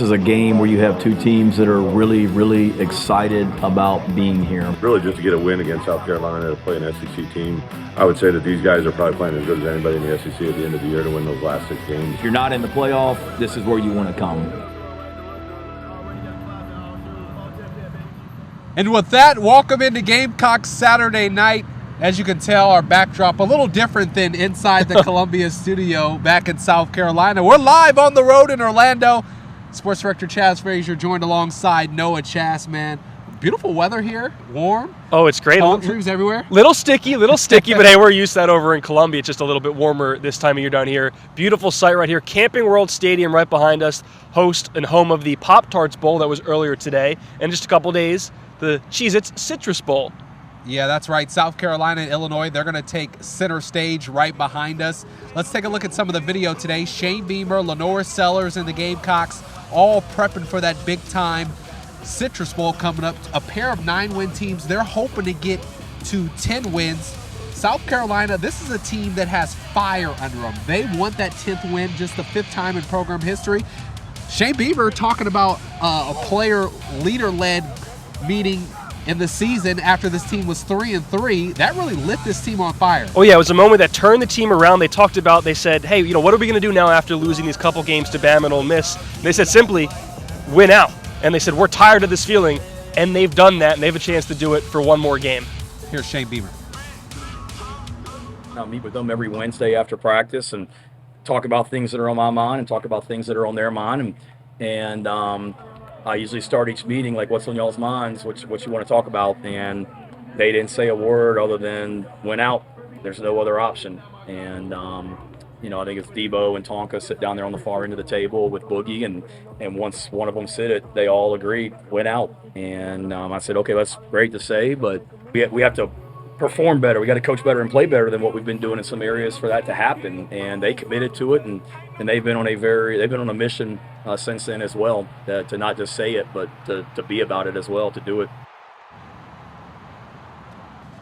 is a game where you have two teams that are really, really excited about being here. Really just to get a win against South Carolina to play an SEC team. I would say that these guys are probably playing as good as anybody in the SEC at the end of the year to win those last 6 games. If you're not in the playoff, this is where you want to come. And with that, welcome into Gamecocks Saturday night. As you can tell, our backdrop a little different than inside the Columbia studio back in South Carolina. We're live on the road in Orlando. Sports Director Chaz Frazier joined alongside Noah Chaz, man. Beautiful weather here, warm. Oh, it's great. Palm trees everywhere. Little sticky, but hey, we're used to that over in Columbia. It's just a little bit warmer this time of year down here. Beautiful sight right here. Camping World Stadium right behind us, host and home of the Pop-Tarts Bowl that was earlier today. And just a couple days, the Cheez-Its Citrus Bowl. Yeah, that's right. South Carolina and Illinois, they're going to take center stage right behind us. Let's take a look at some of the video today. Shane Beamer, Lenora Sellers, and the Gamecocks all prepping for that big-time Citrus Bowl coming up. A pair of 9-win teams. They're hoping to get to 10 wins. South Carolina, this is a team that has fire under them. They want that 10th win, just the 5th time in program history. Shane Beamer talking about a player leader-led meeting in the season after this team was 3-3. That really lit this team on fire. Oh yeah, it was a moment that turned the team around. They talked about, they said, hey, what are we going to do now after losing these couple games to Bama and Ole Miss? And they said simply, win out. And they said, we're tired of this feeling. And they've done that, and they have a chance to do it for one more game. Here's Shane Beamer. I meet with them every Wednesday after practice and talk about things that are on my mind and talk about things that are on their mind. And I usually start each meeting like, what's on y'all's minds, what you want to talk about, and they didn't say a word other than went out. There's no other option. And I think it's Debo and Tonka sit down there on the far end of the table with Boogie, and once one of them said it, they all agreed, went out. And I said, okay, that's great to say, but we have to perform better. We got to coach better and play better than what we've been doing in some areas for that to happen. And they committed to it, and they've been on a mission since then as well, to not just say it, but to be about it as well, to do it.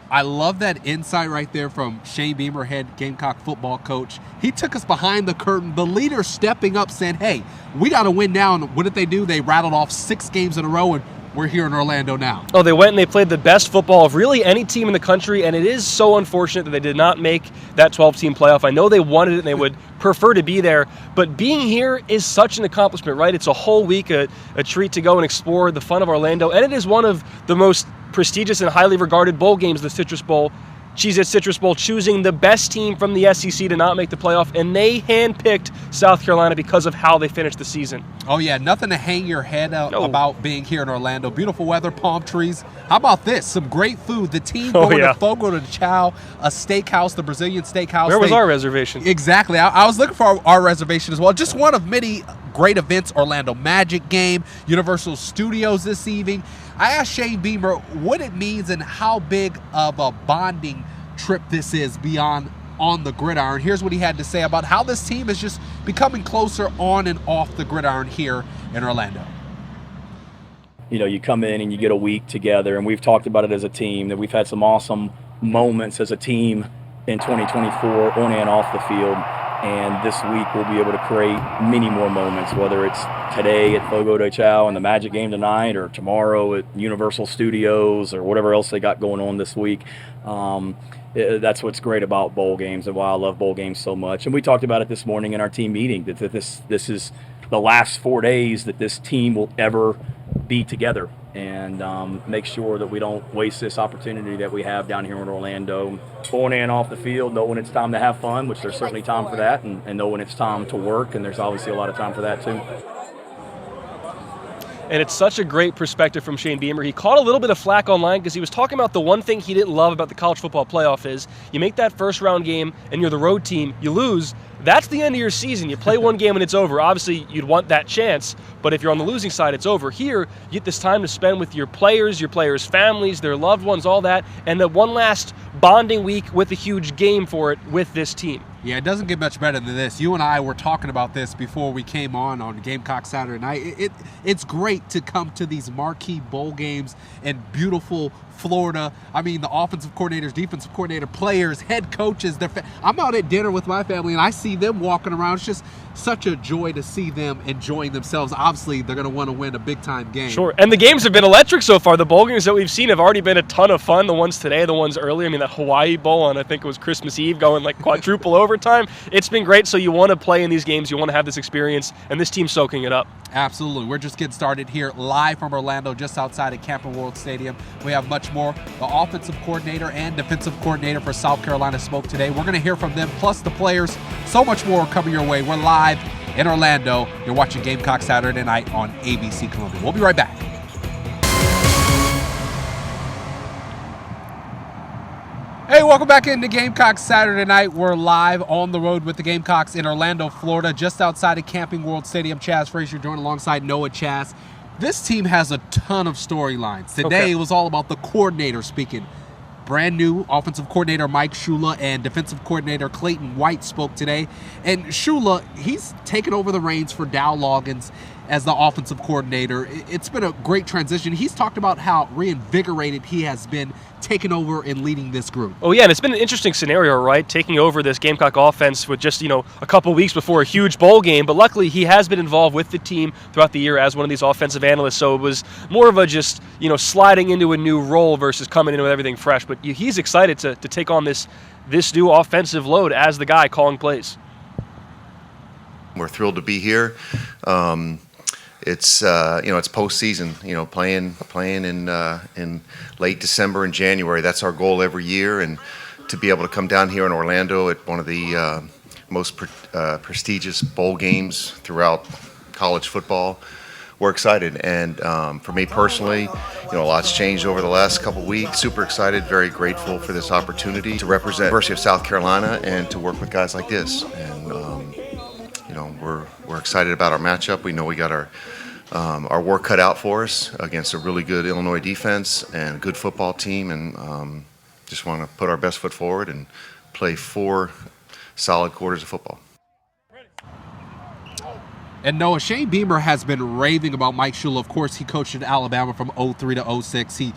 I love that insight right there from Shane Beamer, head Gamecock football coach. He took us behind the curtain. The leader stepping up, saying, hey, we got to win now. And what did they do? They rattled off 6 games in a row, and we're here in Orlando now. Oh, they went and they played the best football of really any team in the country, and it is so unfortunate that they did not make that 12-team playoff. I know they wanted it and they would prefer to be there, but being here is such an accomplishment, right? It's a whole week, a treat to go and explore the fun of Orlando, and it is one of the most prestigious and highly regarded bowl games, the Citrus Bowl. Cheez-Its Citrus Bowl, choosing the best team from the SEC to not make the playoff, and they handpicked South Carolina because of how they finished the season. Oh, yeah, nothing to hang your head about being here in Orlando. Beautiful weather, palm trees. How about this? Some great food. The team going to Fogo de Chao, a steakhouse, the Brazilian steakhouse. Where was our reservation? Exactly. I was looking for our reservation as well. Just one of many great events. Orlando Magic game, Universal Studios this evening. I asked Shane Beamer what it means and how big of a bonding trip this is beyond on the gridiron. Here's what he had to say about how this team is just becoming closer on and off the gridiron here in Orlando. You come in and you get a week together, and we've talked about it as a team, that we've had some awesome moments as a team in 2024 on and off the field. And this week we'll be able to create many more moments, whether it's today at Fogo de Chao and the Magic game tonight, or tomorrow at Universal Studios, or whatever else they got going on this week. That's what's great about bowl games and why I love bowl games so much. And we talked about it this morning in our team meeting, that this is the last 4 days that this team will ever be together, and make sure that we don't waste this opportunity that we have down here in Orlando, on and off the field, know when it's time to have fun, which there's certainly time for that, and know when it's time to work, and there's obviously a lot of time for that too. And it's such a great perspective from Shane Beamer. He caught a little bit of flack online because he was talking about the one thing he didn't love about the college football playoff is you make that first round game and you're the road team, you lose. That's the end of your season. You play one game and it's over. Obviously, you'd want that chance, but if you're on the losing side, it's over. Here, you get this time to spend with your players' families, their loved ones, all that, and that one last bonding week with a huge game for it with this team. Yeah, it doesn't get much better than this. You and I were talking about this before we came on Gamecock Saturday night. It's great to come to these marquee bowl games in beautiful Florida. I mean, the offensive coordinators, defensive coordinator, players, head coaches. I'm out at dinner with my family, and I see them walking around. It's just such a joy to see them enjoying themselves. Obviously, they're going to want to win a big-time game. Sure, and the games have been electric so far. The bowl games that we've seen have already been a ton of fun. The ones today, the ones earlier. I mean, the Hawaii Bowl on, I think it was Christmas Eve, going like quadruple overtime. It's been great, so you want to play in these games. You want to have this experience, and this team's soaking it up. Absolutely. We're just getting started here live from Orlando, just outside of Camping World Stadium. We have much more. The offensive coordinator and defensive coordinator for South Carolina spoke today. We're going to hear from them, plus the players. So much more coming your way. We're live in Orlando. You're watching Gamecock Saturday night on ABC Columbia. We'll be right back. Hey, welcome back into Gamecocks Saturday night. We're live on the road with the Gamecocks in Orlando, Florida, just outside of Camping World Stadium. Chaz Frazier joined alongside Noah Chaz. This team has a ton of storylines. Today it was all about the coordinator speaking. Brand new offensive coordinator Mike Shula and defensive coordinator Clayton White spoke today. And Shula, he's taken over the reins for Dow Loggins as the offensive coordinator. It's been a great transition. He's talked about how reinvigorated he has been taking over and leading this group. Oh, yeah, and it's been an interesting scenario, right? Taking over this Gamecock offense with just, a couple weeks before a huge bowl game. But luckily, he has been involved with the team throughout the year as one of these offensive analysts. So it was more of a just, sliding into a new role versus coming in with everything fresh. But he's excited to take on this new offensive load as the guy calling plays. We're thrilled to be here. It's it's postseason. Playing in late December and January. That's our goal every year, and to be able to come down here in Orlando at one of the most prestigious bowl games throughout college football, we're excited. And for me personally, a lot's changed over the last couple of weeks. Super excited, very grateful for this opportunity to represent the University of South Carolina and to work with guys like this. And we're excited about our matchup. We know we got our work cut out for us against a really good Illinois defense and a good football team, and just want to put our best foot forward and play 4 solid quarters of football. And Noah, Shane Beamer has been raving about Mike Shula. Of course, he coached at Alabama from 03 to 06. He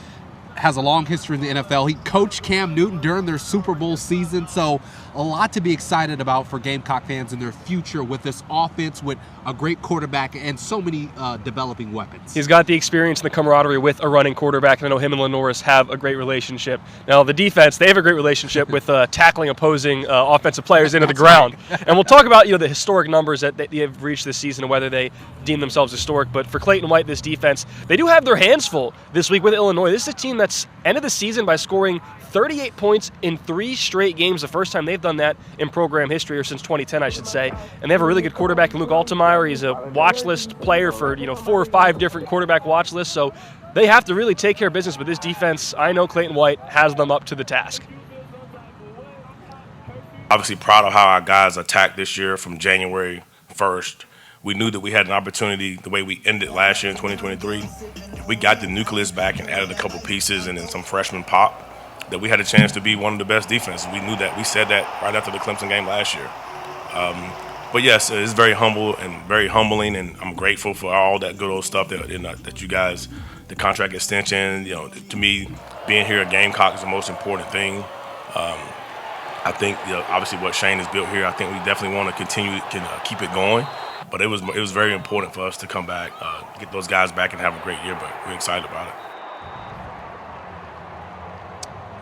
has a long history in the NFL. He coached Cam Newton during their Super Bowl season. So a lot to be excited about for Gamecock fans in their future with this offense, with a great quarterback and so many developing weapons. He's got the experience and the camaraderie with a running quarterback, and I know him and Lenoris have a great relationship. Now, the defense, they have a great relationship with tackling opposing offensive players into the ground. Right. And we'll talk about the historic numbers that they have reached this season and whether they deem themselves historic. But for Clayton White, this defense, they do have their hands full this week with Illinois. This is a team that's ended the season by scoring 38 points in 3 straight games, the first time they've done that in program history, or since 2010, I should say. And they have a really good quarterback in Luke Altemeyer. He's a watch list player for 4 or 5 different quarterback watch lists. So they have to really take care of business with this defense. I know Clayton White has them up to the task. Obviously proud of how our guys attacked this year from January 1st. We knew that we had an opportunity the way we ended last year in 2023. If we got the nucleus back and added a couple pieces and then some freshman pop, that we had a chance to be one of the best defenses. We knew that. We said that right after the Clemson game last year. But yes, it's very humble and very humbling, and I'm grateful for all that good old stuff that you guys, the contract extension. To me, being here at Gamecock is the most important thing. I think obviously what Shane has built here, I think we definitely want to continue to keep it going. But it was very important for us to come back, get those guys back, and have a great year. But we're excited about it.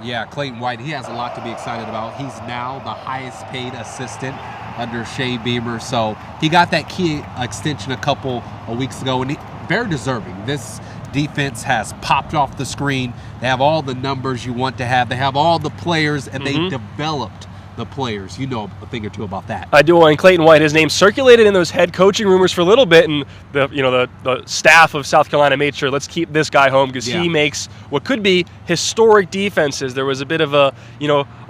Yeah, Clayton White, he has a lot to be excited about. He's now the highest paid assistant under Shane Beamer. So he got that key extension a couple of weeks ago, and very deserving. This defense has popped off the screen. They have all the numbers you want to have. They have all the players, and they developed the players. You know a thing or two about that. I do. And Clayton White, his name circulated in those head coaching rumors for a little bit, and the staff of South Carolina made sure, let's keep this guy home because he makes what could be historic defenses. There was a bit of a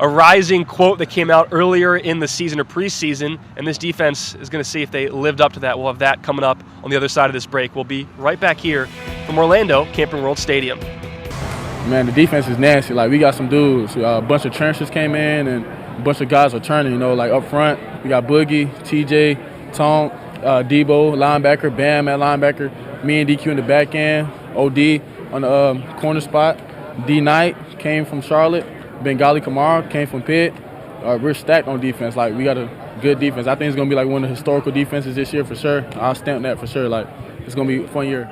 rising quote that came out earlier in the season or preseason, and this defense is going to see if they lived up to that. We'll have that coming up on the other side of this break. We'll be right back here from Orlando, Camping World Stadium. Man, the defense is nasty. Like, we got some dudes. A bunch of transfers came in, and a bunch of guys returning. You know, like up front, we got Boogie, TJ, Tom, Debo, linebacker, Bam at linebacker, me and DQ in the back end, OD on the corner spot. D Knight came from Charlotte, Bengali Kamara came from Pitt. We're stacked on defense. Like, we got a good defense. I think it's gonna be like one of the historical defenses this year for sure. I'll stamp that for sure. Like, it's gonna be a fun year.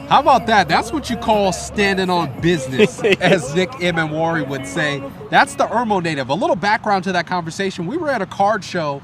How about that? That's what you call standing on business, as Nick Imamwari would say. That's the Irmo native. A little background to that conversation. We were at a card show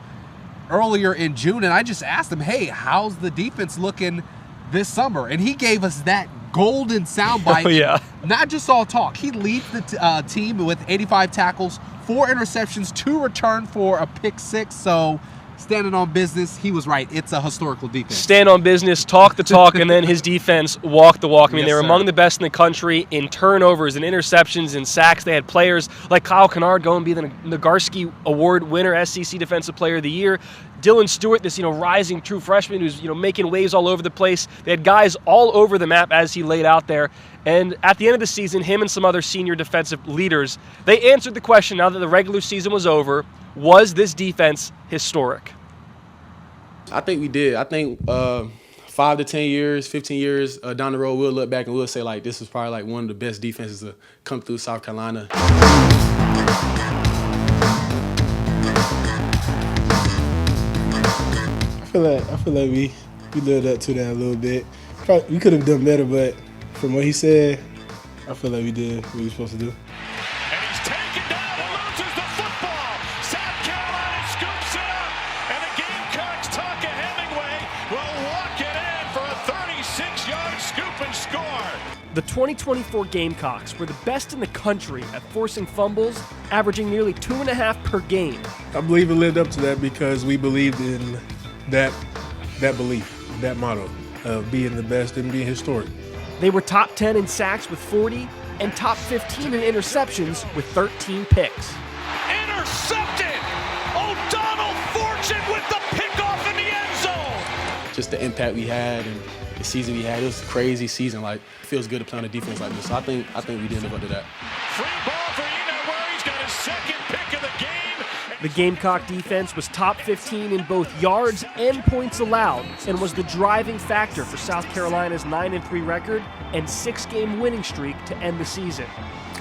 earlier in June, and I just asked him, hey, how's the defense looking this summer? And he gave us that golden soundbite. Oh, yeah. Not just all talk. He leads the team with 85 tackles, 4 interceptions, 2 returned for a pick 6. So standing on business, he was right. It's a historical defense. Stand on business, talk the talk, and then his defense walk the walk. I mean, Yes, they were sir. among the best in the country in turnovers and interceptions and sacks. They had players like Kyle Kennard go and be the Nagarsky Award winner, SEC Defensive Player of the Year. Dylan Stewart, this rising true freshman who's making waves all over the place. They had guys all over the map as he laid out there. And at the end of the season, him and some other senior defensive leaders, they answered the question now that the regular season was over: was this defense historic? I think we did. I think 5 to 10 years, 15 years down the road, we'll look back and we'll say, like, this was probably like one of the best defenses to come through South Carolina. I feel like we lived up to that a little bit. We could have done better, but from what he said, I feel like we did what we were supposed to do. And he's taken down and loses the football. South Carolina scoops it up, and the Gamecocks, Tonka Hemingway, will walk it in for a 36-yard scoop and score. The 2024 Gamecocks were the best in the country at forcing fumbles, averaging nearly 2.5 per game. I believe it lived up to that because we believed in that belief, that motto of being the best and being historic. They were top 10 in sacks with 40 and top 15 in interceptions with 13 picks. Intercepted! O'Donnell Fortune with the pickoff in the end zone! Just the impact we had and the season we had, it was a crazy season. Like, it feels good to play on a defense like this. So I think we did live up to that. Free ball for Inouye. He's got his second pick of the game. The Gamecock defense was top 15 in both yards and points allowed and was the driving factor for South Carolina's 9-3 record and 6-game winning streak to end the season.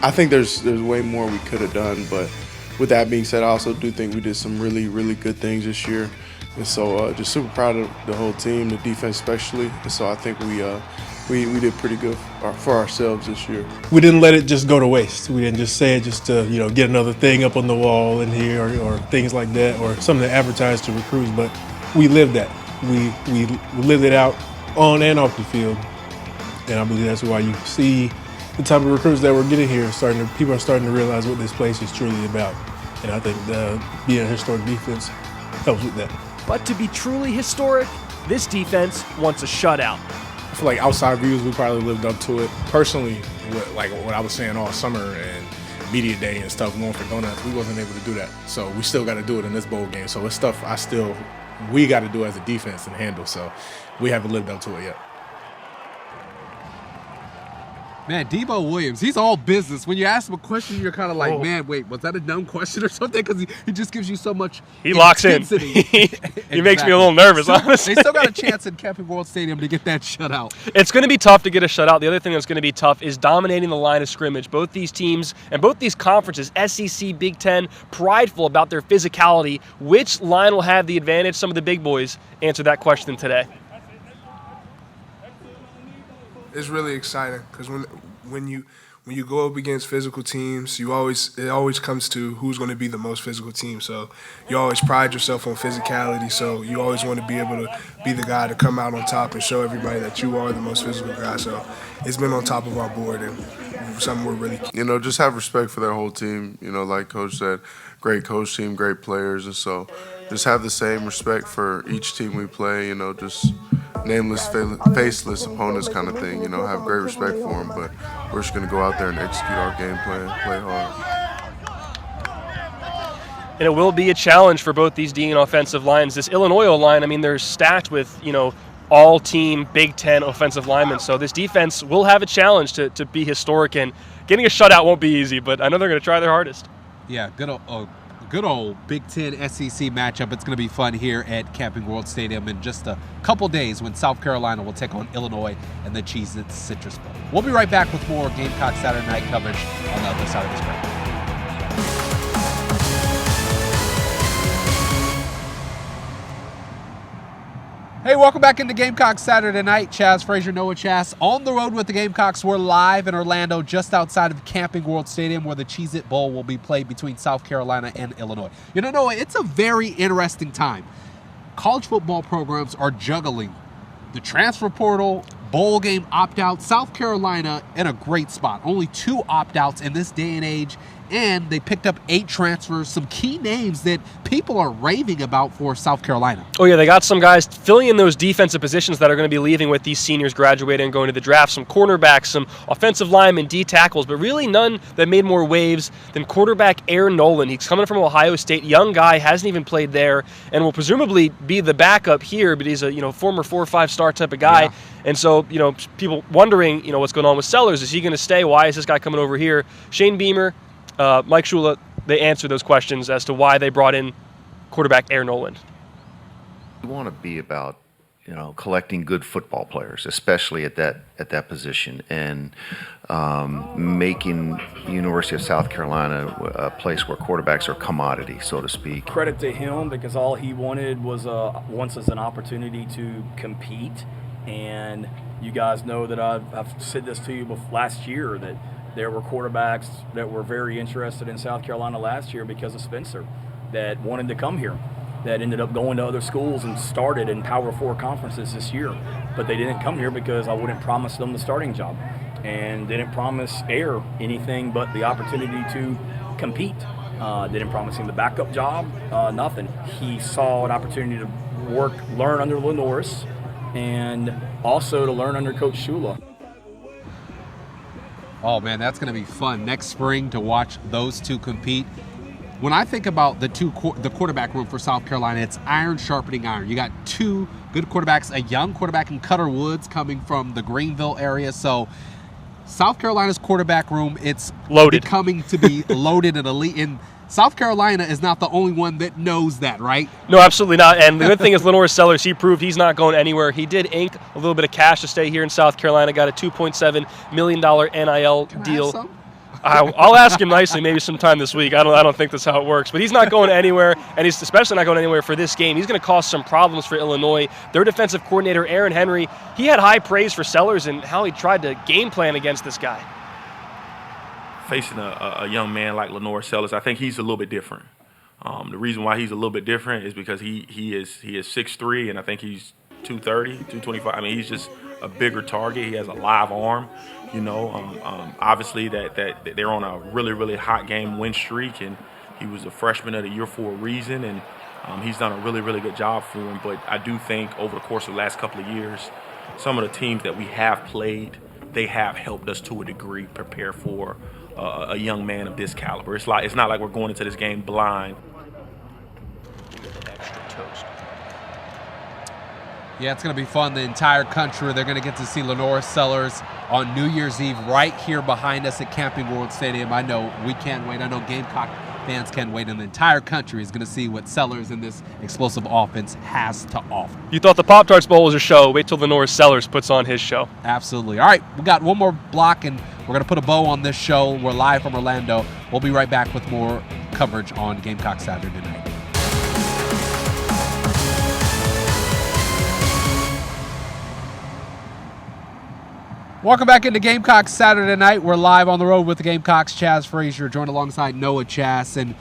I think there's way more we could have done, but with that being said, I also do think we did some really, really good things this year. And so just super proud of the whole team, the defense especially. And so I think we did pretty good for ourselves this year. We didn't let it just go to waste. We didn't just say it just to get another thing up on the wall in here or things like that or something to advertise to recruits, but we lived that. We lived it out on and off the field. And I believe that's why you see the type of recruits that we're getting here. People are starting to realize what this place is truly about. And I think being a historic defense helps with that. But to be truly historic, this defense wants a shutout. I feel like outside views, we probably lived up to it. Personally, what I was saying all summer and media day and stuff, going for donuts, we wasn't able to do that. So we still got to do it in this bowl game. So it's stuff we got to do as a defense and handle. So we haven't lived up to it yet. Man, Debo Williams, he's all business. When you ask him a question, you're kind of like, man, wait, was that a dumb question or something? Because he just gives you so much He locks in. intensity. He makes me a little nervous, honestly. They still got a chance in Camping World Stadium to get that shutout. It's going to be tough to get a shutout. The other thing that's going to be tough is dominating the line of scrimmage. Both these teams and both these conferences, SEC, Big Ten, prideful about their physicality. Which line will have the advantage? Some of the big boys answer that question today. It's really exciting because when you go up against physical teams, it always comes to who's going to be the most physical team. So you always pride yourself on physicality. So you always want to be able to be the guy to come out on top and show everybody that you are the most physical guy. So it's been on top of our board and something we're really. Just have respect for their whole team. Like Coach said, great coach team, great players, and so just have the same respect for each team we play. Just nameless, faceless opponents kind of thing. Have great respect for them, but we're just going to go out there and execute our game plan, play hard. And it will be a challenge for both these D and offensive lines. This Illinois line, I mean, they're stacked with, all-team Big Ten offensive linemen. So this defense will have a challenge to be historic, and getting a shutout won't be easy, but I know they're going to try their hardest. Yeah, good old Big Ten SEC matchup. It's going to be fun here at Camping World Stadium in just a couple days when South Carolina will take on Illinois and the Cheez-Its Citrus Bowl. We'll be right back with more Gamecock Saturday night coverage on the other side of this break. Hey, welcome back into Gamecock Saturday night. Chaz Frazier, Noah Chaz, on the road with the Gamecocks. We're live in Orlando, just outside of Camping World Stadium, where the Cheez-It Bowl will be played between South Carolina and Illinois. You know, Noah, it's a very interesting time. College football programs are juggling the transfer portal, bowl game opt-out. South Carolina in a great spot. Only 2 opt-outs in this day and age, and they picked up 8 transfers, some key names that people are raving about for South Carolina. Oh, yeah, they got some guys filling in those defensive positions that are going to be leaving with these seniors graduating and going to the draft, some cornerbacks, some offensive linemen, D tackles, but really none that made more waves than quarterback Aaron Nolan. He's coming from Ohio State, young guy, hasn't even played there, and will presumably be the backup here, but he's a former 4 or 5-star type of guy. Yeah. And so, people wondering, what's going on with Sellers. Is he going to stay? Why is this guy coming over here? Shane Beamer, Mike Shula, they answer those questions as to why they brought in quarterback Aaron Nolan. We want to be about, collecting good football players, especially at that position, and making the University of South Carolina a place where quarterbacks are commodity, so to speak. Credit to him, because all he wanted was once an opportunity to compete. And you guys know that I've said this to you last year, that there were quarterbacks that were very interested in South Carolina last year because of Spencer, that wanted to come here, that ended up going to other schools and started in Power 4 conferences this year. But they didn't come here because I wouldn't promise them the starting job, and didn't promise Air anything but the opportunity to compete. Didn't promise him the backup job, nothing. He saw an opportunity to learn under Lenoris, and also to learn under Coach Shula. Oh, man, that's going to be fun next spring to watch those two compete. When I think about the quarterback room for South Carolina, it's iron sharpening iron. You got 2 good quarterbacks, a young quarterback in Cutter Woods coming from the Greenville area. So South Carolina's quarterback room, it's loaded, becoming to be loaded and elite. And South Carolina is not the only one that knows that, right? No, absolutely not. And the good thing is Lenoris Sellers, he proved he's not going anywhere. He did ink a little bit of cash to stay here in South Carolina, got a $2.7 million NIL deal. I'll ask him nicely maybe sometime this week. I don't think that's how it works. But he's not going anywhere, and he's especially not going anywhere for this game. He's going to cause some problems for Illinois. Their defensive coordinator, Aaron Henry, he had high praise for Sellers and how he tried to game plan against this guy. Facing a young man like Lenoris Sellers, I think he's a little bit different. The reason why he's a little bit different is because he is 6'3", and I think he's 230, 225. I mean, he's just a bigger target. He has a live arm. Obviously that they're on a really, really hot game win streak, and he was a freshman of the year for a reason, and he's done a really, really good job for him. But I do think over the course of the last couple of years, some of the teams that we have played, they have helped us to a degree prepare for a young man of this caliber. It's not like we're going into this game blind. Yeah, it's going to be fun. The entire country, they're going to get to see Lenoris Sellers on New Year's Eve right here behind us at Camping World Stadium. I know we can't wait. I know Gamecock fans can't wait. And the entire country is going to see what Sellers and this explosive offense has to offer. You thought the Pop-Tarts Bowl was a show. Wait till Lenoris Sellers puts on his show. Absolutely. All right, we got one more block, and we're going to put a bow on this show. We're live from Orlando. We'll be right back with more coverage on Gamecock Saturday night. Welcome back into Gamecocks Saturday night. We're live on the road with the Gamecocks. Chaz Frazier joined alongside Noah Chaz. And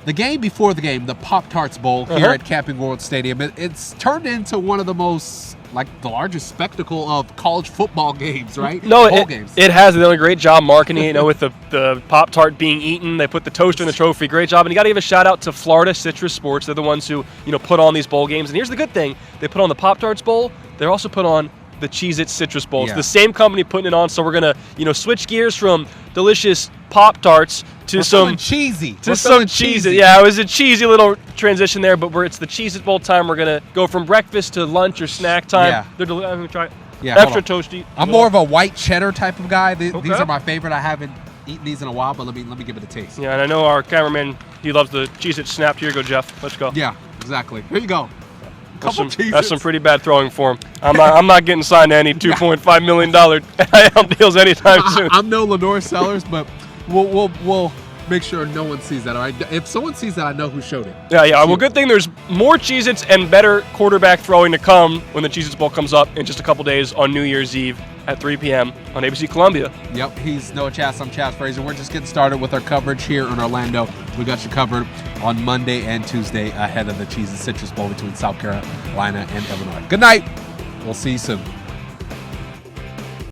the game before the game, the Pop-Tarts Bowl here at Camping World Stadium, it's turned into one of the most, the largest spectacle of college football games, right? No, bowl games. It has. They've done a great job marketing it, with the Pop-Tart being eaten. They put the toaster in the trophy. Great job. And you got to give a shout-out to Florida Citrus Sports. They're the ones who, put on these bowl games. And here's the good thing. They put on the Pop-Tarts Bowl. They're also put on the Cheez-Its Citrus Bowl. It's the same company putting it on, so we're going to, switch gears from delicious Pop-Tarts to We're some feeling cheesy. to We're some feeling cheese. Yeah, it was a cheesy little transition there, but it's the Cheez-It Bowl time. We're gonna go from breakfast to lunch or snack time. Yeah. I'm gonna try it. Yeah, Extra hold on. toasty. I'm more of a white cheddar type of guy. These Okay. are my favorite. I haven't eaten these in a while, but let me give it a taste. Yeah, and I know our cameraman, he loves the Cheez-It Snap. Here you go, Jeff. Let's go. Yeah, exactly. Here you go. That's Couple that's some Cheez-Its. pretty bad throwing for him. I'm not getting signed to any $2.5 million NIL deals anytime soon. I'm no Lenore Sellers, but we'll make sure no one sees that. All right. If someone sees that, I know who showed it. Yeah. Well, good thing there's more Cheez-Its and better quarterback throwing to come when the Cheez-Its Bowl comes up in just a couple days on New Year's Eve at 3 p.m. on ABC Columbia. Yep, he's Noah Chaz. I'm Chaz Frazier. We're just getting started with our coverage here in Orlando. We got you covered on Monday and Tuesday ahead of the Cheez and Citrus Bowl between South Carolina and Illinois. Good night. We'll see you soon.